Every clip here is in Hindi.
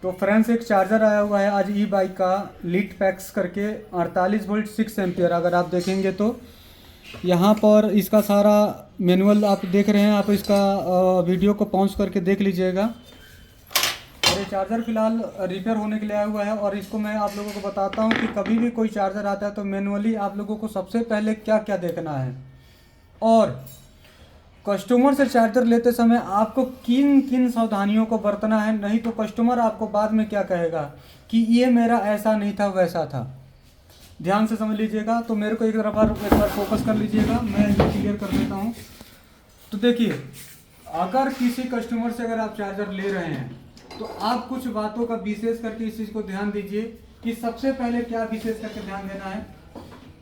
तो फ्रेंड्स एक चार्जर आया हुआ है आज ई बाइक का लीट पैक्स करके 48 वोल्ट 6 एम्पियर। अगर आप देखेंगे तो यहाँ पर इसका सारा मैनुअल आप देख रहे हैं, आप इसका वीडियो को पॉज करके देख लीजिएगा। और ये चार्जर फिलहाल रिपेयर होने के लिए आया हुआ है और इसको मैं आप लोगों को बताता हूँ कि कभी भी कोई चार्जर आता है तो मैनुअली आप लोगों को सबसे पहले क्या क्या देखना है और कस्टमर से चार्जर लेते समय आपको किन किन सावधानियों को बरतना है, नहीं तो कस्टमर आपको बाद में क्या कहेगा कि ये मेरा ऐसा नहीं था वैसा था। ध्यान से समझ लीजिएगा। तो मेरे को एक बार फोकस कर लीजिएगा, मैं ये क्लियर कर देता हूँ। तो देखिए, अगर किसी कस्टमर से अगर आप चार्जर ले रहे हैं तो आप कुछ बातों का विशेष करके इस चीज़ को ध्यान दीजिए कि सबसे पहले क्या विशेष करके ध्यान देना है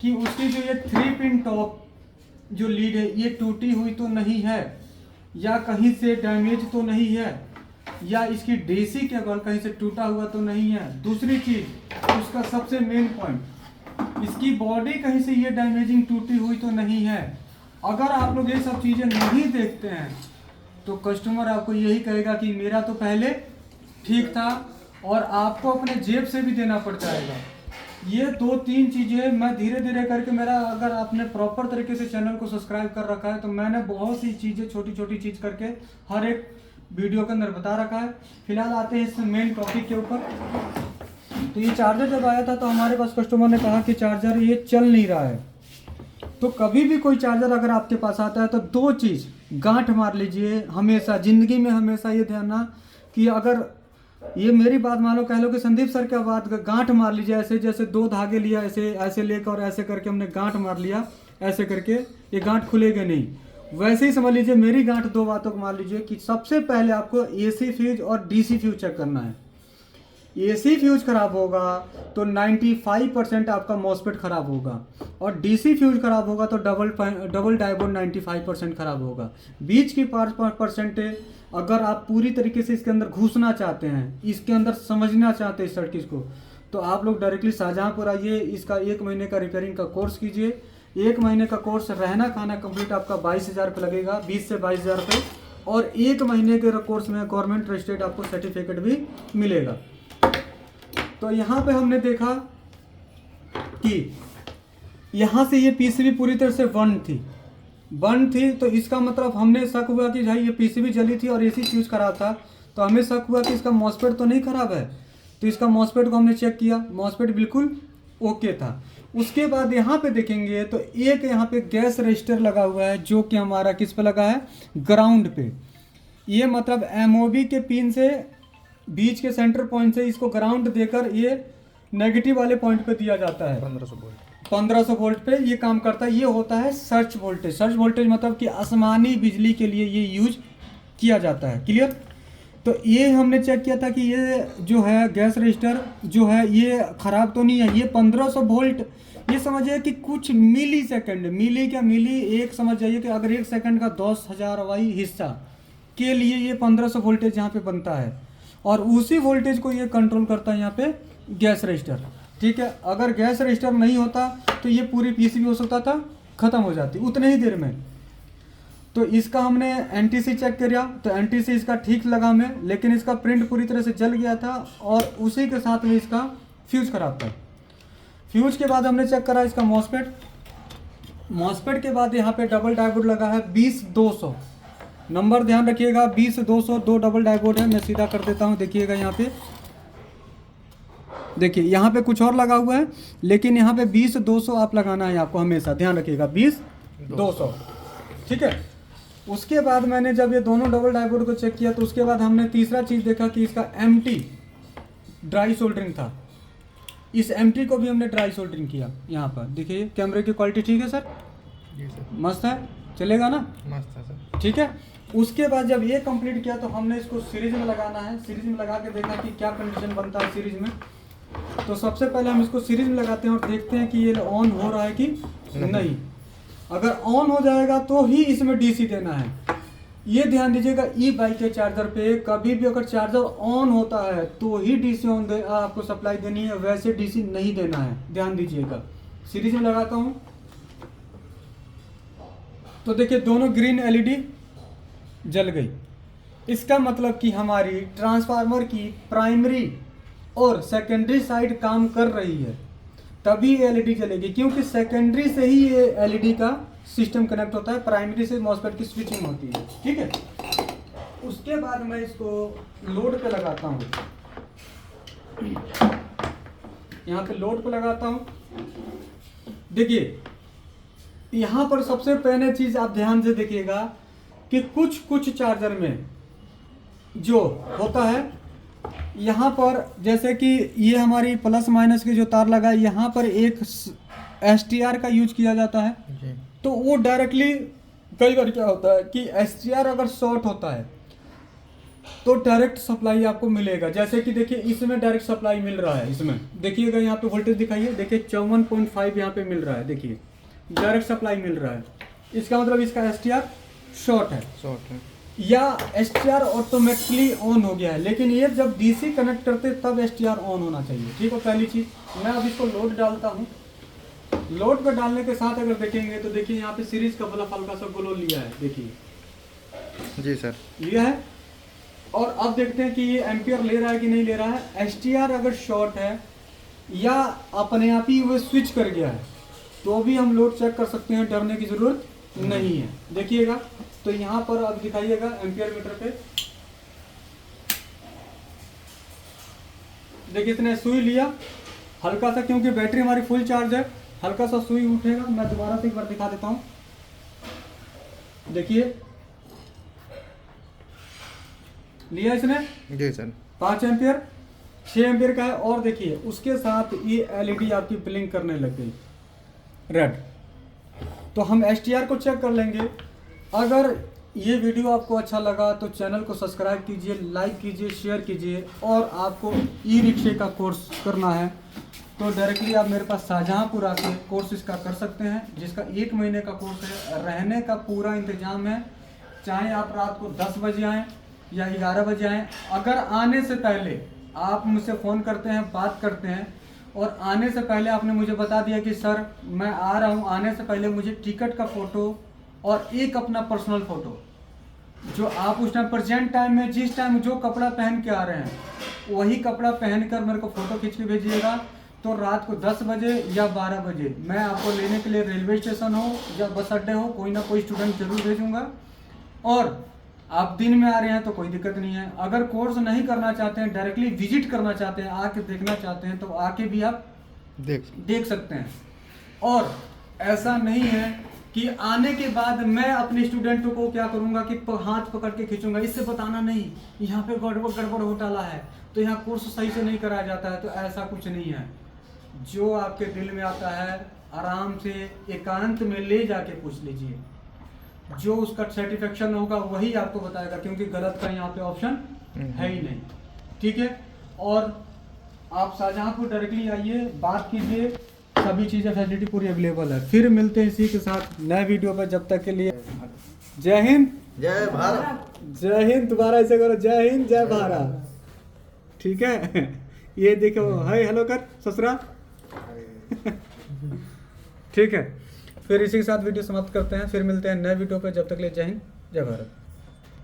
कि उसकी जो ये 3 पिन टॉप जो लीड है ये टूटी हुई तो नहीं है या कहीं से डैमेज तो नहीं है या इसकी डीसी केबल कहीं से टूटा हुआ तो नहीं है। दूसरी चीज उसका सबसे मेन पॉइंट, इसकी बॉडी कहीं से ये डैमेजिंग टूटी हुई तो नहीं है। अगर आप लोग ये सब चीजें नहीं देखते हैं तो कस्टमर आपको यही कहेगा कि मेरा तो पहले ठीक था और आपको अपने जेब से भी देना पड़ जाएगा। ये 2-3 चीज़ें मैं धीरे धीरे करके, मेरा अगर आपने प्रॉपर तरीके से चैनल को सब्सक्राइब कर रखा है तो मैंने बहुत सी चीज़ें छोटी छोटी चीज़ करके हर एक वीडियो के अंदर बता रखा है। फिलहाल आते हैं इस मेन टॉपिक के ऊपर। तो ये चार्जर जब आया था तो हमारे पास कस्टमर ने कहा कि चार्जर ये चल नहीं रहा है। तो कभी भी कोई चार्जर अगर आपके पास आता है तो 2 चीज़ गांठ मार लीजिए हमेशा, ज़िंदगी में हमेशा ये ध्यान ना कि अगर ये मेरी बात मानो, कह लो कि संदीप सर क्या बात, गांठ मार लीजिए ऐसे, जैसे 2 धागे लिया ऐसे ऐसे लेकर और ऐसे करके हमने गांठ मार लिया, ऐसे करके ये गांठ खुलेगा नहीं। वैसे ही समझ लीजिए मेरी गांठ 2 बातों को मान लीजिए कि सबसे पहले आपको एसी फ्यूज और डीसी फ्यूज चेक करना है। एसी फ्यूज खराब होगा तो 95% आपका मॉसफेट खराब होगा और डीसी फ्यूज खराब होगा तो डबल डायोड 95% खराब होगा। बीच की परसेंटेज अगर आप पूरी तरीके से इसके अंदर घुसना चाहते हैं, इसके अंदर समझना चाहते हैं इस सर्किट को, तो आप लोग डायरेक्टली शाहजहाँपुर आइए। इसका 1 महीने का रिपेयरिंग का कोर्स कीजिए। 1 महीने का कोर्स रहना खाना कंप्लीट आपका 22,000 रुपये लगेगा, 20 से 22,000 रुपये। और 1 महीने के कोर्स में गवर्नमेंट रजिस्ट्रेड आपको सर्टिफिकेट भी मिलेगा। तो यहाँ पे हमने देखा कि यहाँ से ये पीसीबी पूरी तरह से बंद थी तो इसका मतलब हमने शक हुआ कि भाई ये पीसीबी जली थी और एसी फ्यूज खराब था, तो हमें शक हुआ कि इसका मॉसफेट तो नहीं खराब है। तो इसका मॉसफेट को हमने चेक किया, मॉसफेट बिल्कुल ओके था। उसके बाद यहाँ पे देखेंगे तो एक यहाँ पे गैस रजिस्टर लगा हुआ है जो कि हमारा किस पे लगा है, ग्राउंड पे। ये मतलब एमओबी के पिन से बीच के सेंटर पॉइंट से इसको ग्राउंड देकर ये नेगेटिव वाले पॉइंट पे दिया जाता है। 1500 वोल्ट पे ये काम करता है। ये होता है सर्च वोल्टेज। सर्च वोल्टेज मतलब कि आसमानी बिजली के लिए ये यूज किया जाता है। क्लियर। तो ये हमने चेक किया था कि ये जो है गैस रजिस्टर जो है ये ख़राब तो नहीं है। ये 1500 वोल्ट, ये समझिए कि कुछ मिली सेकेंड, मिली क्या मिली, एक समझ जाइए कि अगर 1 सेकंड का 10,000वां हिस्सा के लिए ये 1500 वोल्टेज यहाँ पे बनता है और उसी वोल्टेज को ये कंट्रोल करता है यहाँ पे गैस रजिस्टर। ठीक है। अगर गैस रजिस्टर नहीं होता तो ये पूरी पीसीबी हो सकता था ख़त्म हो जाती उतने ही देर में। तो इसका हमने एनटीसी चेक किया तो एनटीसी इसका ठीक लगा हमें, लेकिन इसका प्रिंट पूरी तरह से जल गया था और उसी के साथ में इसका फ्यूज खराब था। फ्यूज के बाद हमने चेक करा इसका मॉसफेट के बाद यहाँ पे डबल डायोड लगा है 20200 नंबर, ध्यान रखिएगा 20200 2 डबल डायोड है। मैं सीधा कर देता हूँ, देखिएगा यहाँ पे, देखिए यहाँ पे कुछ और लगा हुआ है लेकिन यहाँ पे 20200 आप लगाना है आपको हमेशा, ध्यान रखिएगा 20200। ठीक है। उसके बाद मैंने जब ये दोनों डबल डायोड को चेक किया तो उसके बाद हमने तीसरा चीज़ देखा कि इसका एमटी ड्राई सोल्डरिंग था। इस एमटी को भी हमने ड्राई सोल्डरिंग किया। यहाँ पर देखिए कैमरे की क्वालिटी ठीक है सर? जी सर। मस्त है, चलेगा ना? मस्त है सर। ठीक है। उसके बाद जब ये कंप्लीट किया तो हमने इसको सीरीज में लगाना है। सीरीज में लगा के देखा कि क्या कंडीशन बनता है सीरीज में। तो सबसे पहले हम इसको सीरीज में लगाते हैं और देखते हैं कि ये ऑन हो रहा है कि नहीं। अगर ऑन हो जाएगा तो ही इसमें डीसी देना है। ये ध्यान दीजिएगा, ई बाइक के चार्जर पे कभी भी अगर चार्जर ऑन होता है तो ही डीसी ऑन आपको सप्लाई देनी है, वैसे डीसी नहीं देना है, ध्यान दीजिएगा। सीरीज में लगाता हूँ तो देखिए दोनों ग्रीन एलईडी जल गई। इसका मतलब कि हमारी ट्रांसफार्मर की प्राइमरी और सेकेंडरी साइड काम कर रही है, तभी एलईडी जलेगी, क्योंकि सेकेंडरी से ही ये एलईडी का सिस्टम कनेक्ट होता है, प्राइमरी से मॉसफेट की स्विचिंग होती है। ठीक है, उसके बाद मैं इसको लोड पे लगाता हूँ, यहाँ पे लोड पे लगाता हूँ। देखिए यहाँ पर सबसे पहले चीज आप ध्यान से देखिएगा कि कुछ चार्जर में जो होता है, यहाँ पर जैसे कि ये हमारी प्लस माइनस के जो तार लगा है, यहाँ पर एक STR का यूज किया जाता है, तो वो डायरेक्टली कई बार क्या होता है कि STR अगर शॉर्ट होता है तो डायरेक्ट सप्लाई आपको मिलेगा। जैसे कि देखिए इसमें डायरेक्ट सप्लाई मिल रहा है, इसमें देखिएगा यहाँ पे वोल्टेज दिखाइए, देखिए 54.5 यहाँ पे मिल रहा है, देखिए डायरेक्ट सप्लाई मिल रहा है। इसका मतलब इसका STR शॉर्ट है या STR ऑटोमेटिकली ऑन हो गया है, लेकिन ये जब DC कनेक्ट करते तब STR ऑन होना चाहिए। ठीक है, पहली चीज। मैं अब इसको लोड डालता हूँ। लोड पर डालने के साथ अगर देखेंगे तो देखिए यहाँ पे सीरीज का बल्ब हल्का सा ग्लो लिया है, देखिए जी सर लिया है। और अब देखते हैं कि ये एम्पियर ले रहा है कि नहीं ले रहा है। STR अगर शॉर्ट है या अपने आप ही वो स्विच कर गया है तो भी हम लोड चेक कर सकते हैं, डरने की जरूरत नहीं है। देखिएगा तो यहाँ पर अब दिखाइएगा एम्पियर मीटर पे, देखिए इतने सुई लिया हल्का सा, क्योंकि बैटरी हमारी फुल चार्ज है, हल्का सा सुई उठेगा। मैं दोबारा से एक बार दिखा देता हूँ, देखिए लिया इसने जी सर 5 एम्पियर 6 एम्पियर का है। और देखिए उसके साथ ये एलईडी आपकी ब्लिंक करने लग गई रेड। तो हम STR को चेक कर लेंगे। अगर ये वीडियो आपको अच्छा लगा तो चैनल को सब्सक्राइब कीजिए, लाइक कीजिए, शेयर कीजिए। और आपको ई-रिक्शे का कोर्स करना है तो डायरेक्टली आप मेरे पास शाहजहाँपुर आके कोर्स इसका कर सकते हैं, जिसका 1 महीने का कोर्स है। रहने का पूरा इंतजाम है, चाहे आप रात को 10 बजे आएँ या 11 बजे आएँ। अगर आने से पहले आप मुझसे फ़ोन करते हैं, बात करते हैं, और आने से पहले आपने मुझे बता दिया कि सर मैं आ रहा हूँ, आने से पहले मुझे टिकट का फ़ोटो और एक अपना पर्सनल फ़ोटो, जो आप उस टाइम प्रेजेंट टाइम में जिस टाइम जो कपड़ा पहन के आ रहे हैं वही कपड़ा पहन कर मेरे को फ़ोटो खींच के भेजिएगा। तो रात को 10 बजे या 12 बजे मैं आपको लेने के लिए रेलवे स्टेशन हो या बस अड्डे हो, कोई ना कोई स्टूडेंट जरूर भेजूँगा। और आप दिन में आ रहे हैं तो कोई दिक्कत नहीं है। अगर कोर्स नहीं करना चाहते हैं, डायरेक्टली विजिट करना चाहते हैं, आके देखना चाहते हैं, तो आके भी आप देख सकते हैं। और ऐसा नहीं है कि आने के बाद मैं अपने स्टूडेंटों को क्या करूंगा कि हाथ पकड़ के खींचूंगा, इससे बताना नहीं यहाँ पे गड़बड़ हो डाला है तो यहाँ कोर्स सही से नहीं कराया जाता है। तो ऐसा कुछ नहीं है। जो आपके दिल में आता है आराम से एकांत में ले जाके पूछ लीजिए, जो उसका सेटिस्फेक्शन होगा वही आपको बताएगा, क्योंकि गलत का यहाँ पे ऑप्शन है ही नहीं। ठीक है, और आप शाहजहाँपुर डायरेक्टली आइए, बात कीजिए, सभी चीज़ें फैसिलिटी पूरी अवेलेबल है। फिर मिलते हैं इसी के साथ नए वीडियो पर, जब तक के लिए जय हिंद जय भारत। जय हिंद। दोबारा ऐसे करो, जय हिंद जय भारत। ठीक है, ये देखो हाय हेलो कर ससुरा। ठीक है, फिर इसी के साथ वीडियो समाप्त करते हैं। फिर मिलते हैं नए वीडियो पर, जब तक के लिए जय हिंद जय भारत।